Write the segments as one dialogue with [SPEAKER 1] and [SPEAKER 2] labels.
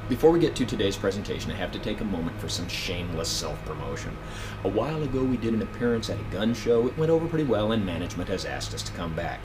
[SPEAKER 1] Before we get to today's presentation, I have to take a moment for some shameless self-promotion. A while ago we did an appearance at a gun show. It went over pretty well and management has asked us to come back.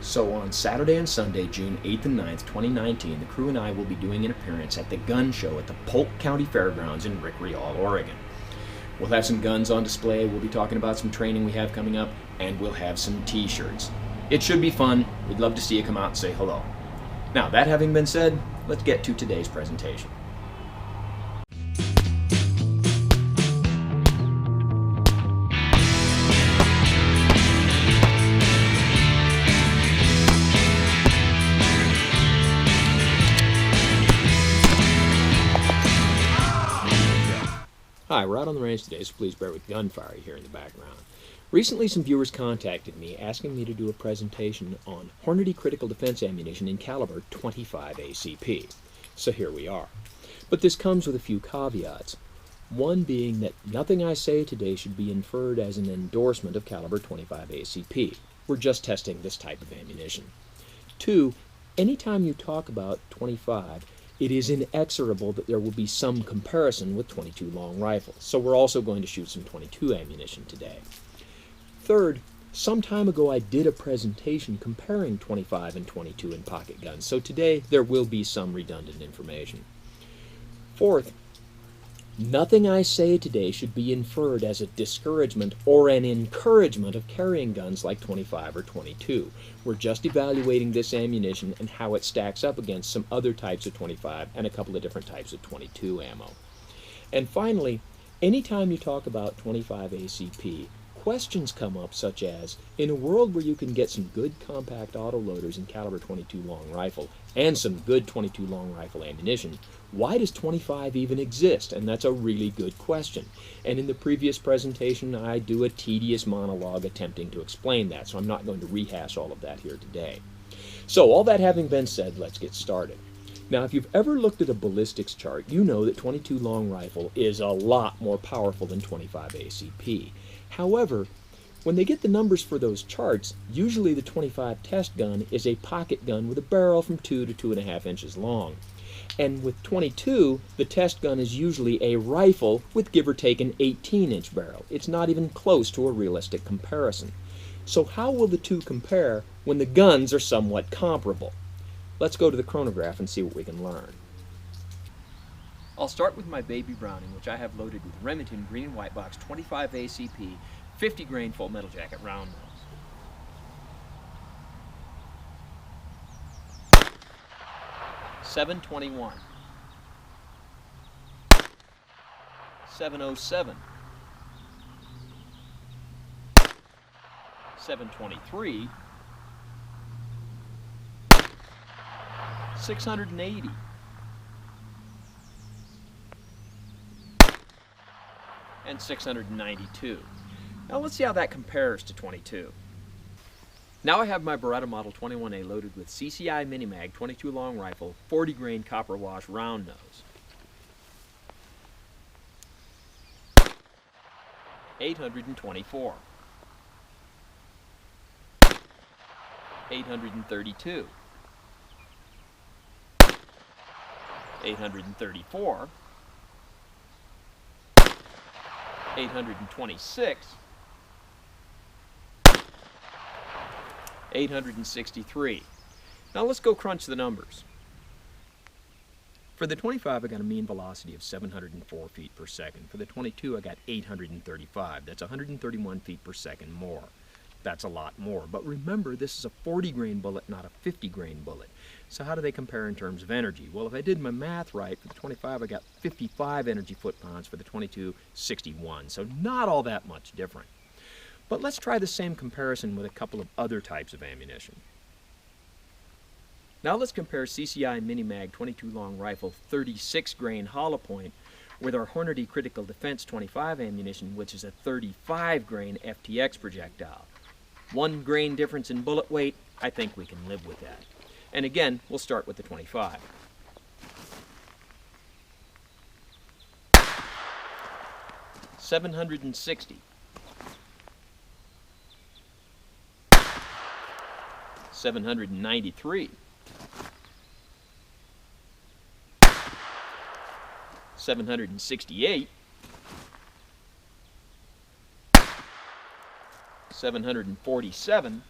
[SPEAKER 1] So on Saturday and Sunday, June 8th and 9th, 2019, the crew and I will be doing an appearance at the gun show at the Polk County Fairgrounds in Rickreall, Oregon. We'll have some guns on display, we'll be talking about some training we have coming up, and we'll have some t-shirts. It should be fun. We'd love to see you come out and say hello. Now, that having been said, let's get to today's presentation. Hi, we're out on the range today, so please bear with gunfire here in the background. Recently, some viewers contacted me asking me to do a presentation on Hornady Critical Defense ammunition in caliber 25 ACP. So here we are. But this comes with a few caveats. One being that nothing I say today should be inferred as an endorsement of caliber 25 ACP. We're just testing this type of ammunition. Two, anytime you talk about 25, it is inexorable that there will be some comparison with 22 long rifles. So we're also going to shoot some 22 ammunition today. Third, some time ago I did a presentation comparing 25 and 22 in pocket guns, so today there will be some redundant information. Fourth, nothing I say today should be inferred as a discouragement or an encouragement of carrying guns like 25 or 22. We're just evaluating this ammunition and how it stacks up against some other types of 25 and a couple of different types of 22 ammo. And finally, anytime you talk about 25 ACP, questions come up such as, in a world where you can get some good compact autoloaders in caliber 22 long rifle and some good 22 long rifle ammunition, why does 25 even exist? And that's a really good question. And in the previous presentation I do a tedious monologue attempting to explain that, so I'm not going to rehash all of that here today. So all that having been said, let's get started. Now, if you've ever looked at a ballistics chart, you know that 22 long rifle is a lot more powerful than 25 ACP. However, when they get the numbers for those charts, usually the 25 test gun is a pocket gun with a barrel from 2 to 2.5 inches long. And with 22, the test gun is usually a rifle with give or take an 18-inch barrel. It's not even close to a realistic comparison. So how will the two compare when the guns are somewhat comparable? Let's go to the chronograph and see what we can learn. I'll start with my baby Browning, which I have loaded with Remington green and white box 25 ACP 50 grain full metal jacket round nose. 721, 707, 723, 680, and 692. Now let's see how that compares to 22. Now I have my Beretta Model 21A loaded with CCI Minimag 22 long rifle, 40 grain copper wash round nose. 824, 832, 834, 826, 863. Now let's go crunch the numbers. For the 25, I got a mean velocity of 704 feet per second. For the 22, I got 835. That's 131 feet per second more. That's a lot more. But remember, this is a 40 grain bullet, not a 50 grain bullet. So how do they compare in terms of energy? Well, if I did my math right, for the 25, I got 55 energy foot-pounds. For the 22, 61. So not all that much different. But let's try the same comparison with a couple of other types of ammunition. Now let's compare CCI Minimag 22 long rifle 36 grain hollow point with our Hornady Critical Defense 25 ammunition, which is a 35 grain FTX projectile. 1 grain difference in bullet weight, I think we can live with that. And again, we'll start with the 25. 760, 793, 768, 747,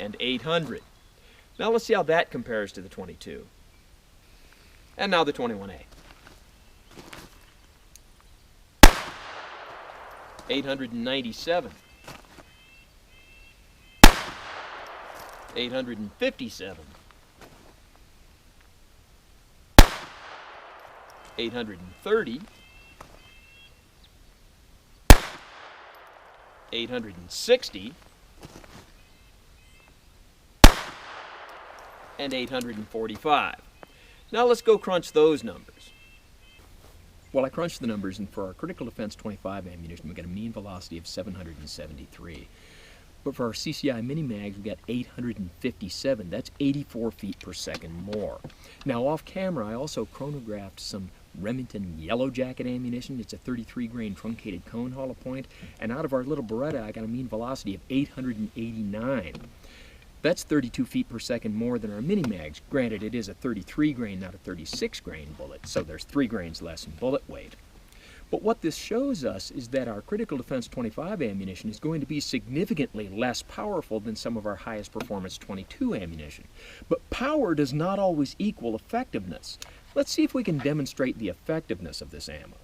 [SPEAKER 1] and 800. Now let's see how that compares to the 22. And now the 21A. 897, 857, 830, 860, and 845. Now let's go crunch those numbers. Well, I crunched the numbers, and for our Critical Defense 25 ammunition, we got a mean velocity of 773. But for our CCI mini-mags, we got 857. That's 84 feet per second more. Now, off camera, I also chronographed some Remington Yellow Jacket ammunition. It's a 33 grain truncated cone hollow point, and out of our little Beretta, I got a mean velocity of 889. That's 32 feet per second more than our mini-mags. Granted, it is a 33 grain, not a 36 grain bullet, so there's 3 grains less in bullet weight. But what this shows us is that our Critical Defense 25 ammunition is going to be significantly less powerful than some of our highest performance 22 ammunition. But power does not always equal effectiveness. Let's see if we can demonstrate the effectiveness of this ammo.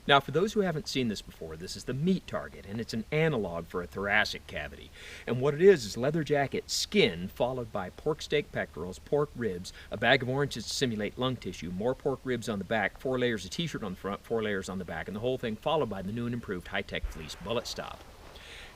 [SPEAKER 1] Now, for those who haven't seen this before, this is the meat target, and it's an analog for a thoracic cavity. And what it is leather jacket skin followed by pork steak pectorals, pork ribs, a bag of oranges to simulate lung tissue, more pork ribs on the back, 4 layers of t-shirt on the front, 4 layers on the back, and the whole thing followed by the new and improved high-tech fleece bullet stop.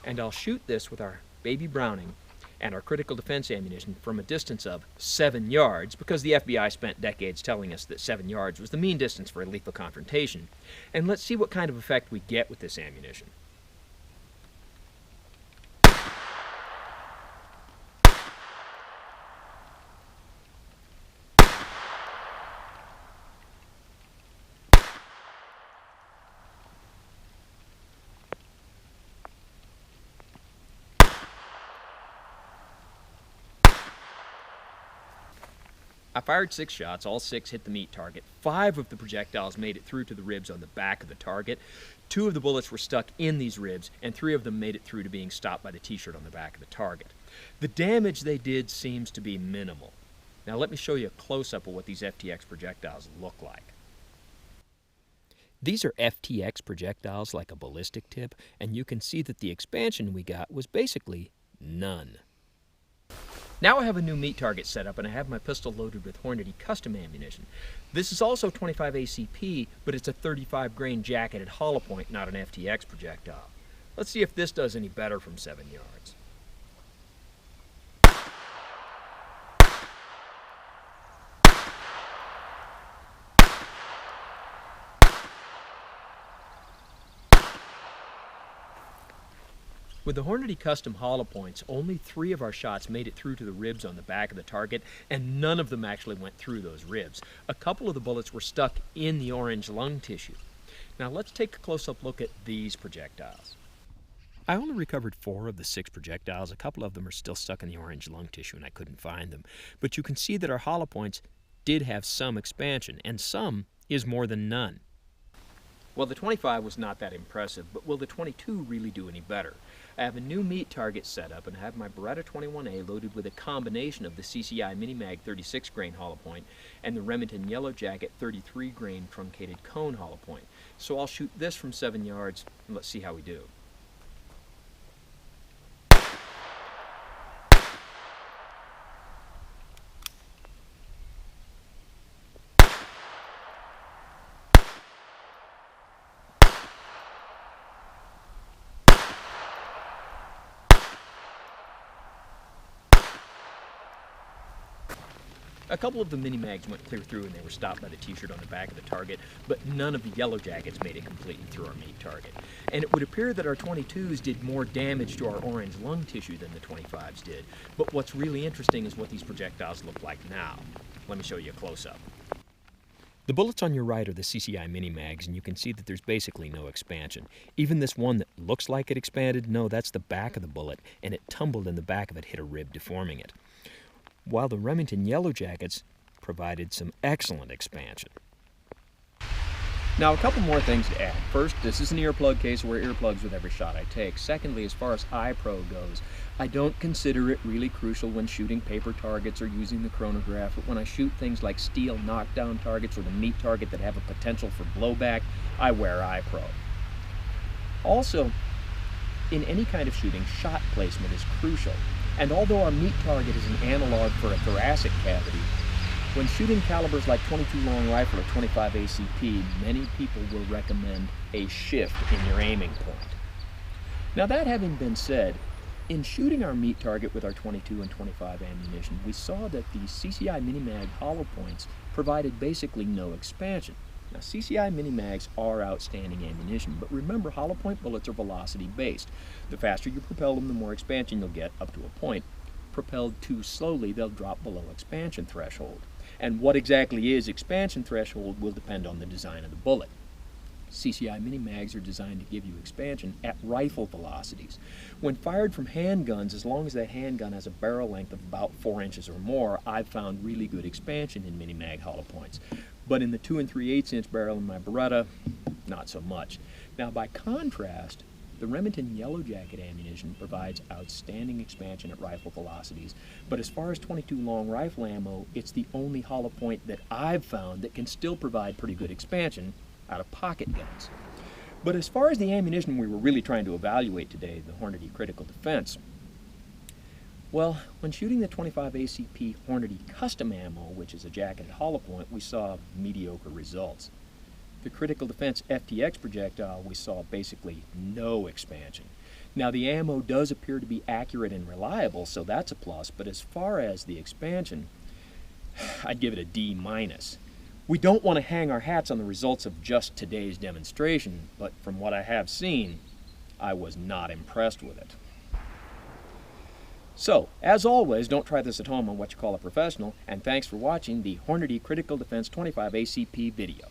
[SPEAKER 1] And I'll shoot this with our baby Browning and our Critical Defense ammunition from a distance of 7 yards, because the FBI spent decades telling us that 7 yards was the mean distance for a lethal confrontation. And let's see what kind of effect we get with this ammunition. I fired 6 shots, all 6 hit the meat target. 5 of the projectiles made it through to the ribs on the back of the target. 2 of the bullets were stuck in these ribs, and 3 of them made it through to being stopped by the t-shirt on the back of the target. The damage they did seems to be minimal. Now let me show you a close-up of what these FTX projectiles look like. These are FTX projectiles like a ballistic tip, and you can see that the expansion we got was basically none. Now I have a new meat target set up, and I have my pistol loaded with Hornady custom ammunition. This is also 25 ACP, but it's a 35 grain jacketed hollow point, not an FTX projectile. Let's see if this does any better from 7 yards. With the Hornady custom hollow points, only 3 of our shots made it through to the ribs on the back of the target, and none of them actually went through those ribs. A couple of the bullets were stuck in the orange lung tissue. Now let's take a close-up look at these projectiles. I only recovered 4 of the 6 projectiles. A couple of them are still stuck in the orange lung tissue, and I couldn't find them. But you can see that our hollow points did have some expansion, and some is more than none. Well, the 25 was not that impressive, but will the 22 really do any better? I have a new meat target set up, and I have my Beretta 21A loaded with a combination of the CCI Mini-Mag 36 grain hollow point and the Remington Yellow Jacket 33 grain truncated cone hollow point. So I'll shoot this from 7 yards, and let's see how we do. A couple of the mini-mags went clear through and they were stopped by the t-shirt on the back of the target, but none of the yellow jackets made it completely through our meat target. And it would appear that our 22s did more damage to our orange lung tissue than the 25s did. But what's really interesting is what these projectiles look like now. Let me show you a close-up. The bullets on your right are the CCI mini-mags, and you can see that there's basically no expansion. Even this one that looks like it expanded, no, that's the back of the bullet, and it tumbled and the back of it hit a rib, deforming it. while the Remington Yellow Jackets provided some excellent expansion. Now, a couple more things to add. First, this is an earplug case. I wear earplugs with every shot I take. Secondly, as far as eye pro goes, I don't consider it really crucial when shooting paper targets or using the chronograph, but when I shoot things like steel knockdown targets or the meat target that have a potential for blowback, I wear eye pro. Also, in any kind of shooting, shot placement is crucial. And although our meat target is an analog for a thoracic cavity, when shooting calibers like 22 long rifle or 25 ACP, many people will recommend a shift in your aiming point. Now, that having been said, in shooting our meat target with our 22 and 25 ammunition, we saw that the CCI Mini-Mag hollow points provided basically no expansion. Now, CCI Mini-Mags are outstanding ammunition, but remember, hollow point bullets are velocity-based. The faster you propel them, the more expansion you'll get, up to a point. Propelled too slowly, they'll drop below expansion threshold. And what exactly is expansion threshold will depend on the design of the bullet. CCI Mini-Mags are designed to give you expansion at rifle velocities. When fired from handguns, as long as that handgun has a barrel length of about 4 inches or more, I've found really good expansion in Mini-Mag hollow points. But in the 2 3/8 inch barrel in my Beretta, not so much. Now, by contrast, the Remington Yellow Jacket ammunition provides outstanding expansion at rifle velocities, but as far as 22 long rifle ammo, it's the only hollow point that I've found that can still provide pretty good expansion out of pocket guns. But as far as the ammunition we were really trying to evaluate today, the Hornady Critical Defense, well, when shooting the 25 ACP Hornady Custom Ammo, which is a jacketed hollow point, we saw mediocre results. The Critical Defense FTX projectile, we saw basically no expansion. Now, the ammo does appear to be accurate and reliable, so that's a plus, but as far as the expansion, I'd give it a D-. We don't want to hang our hats on the results of just today's demonstration, but from what I have seen, I was not impressed with it. So, as always, don't try this at home on what you call a professional, and thanks for watching the Hornady Critical Defense 25 ACP video.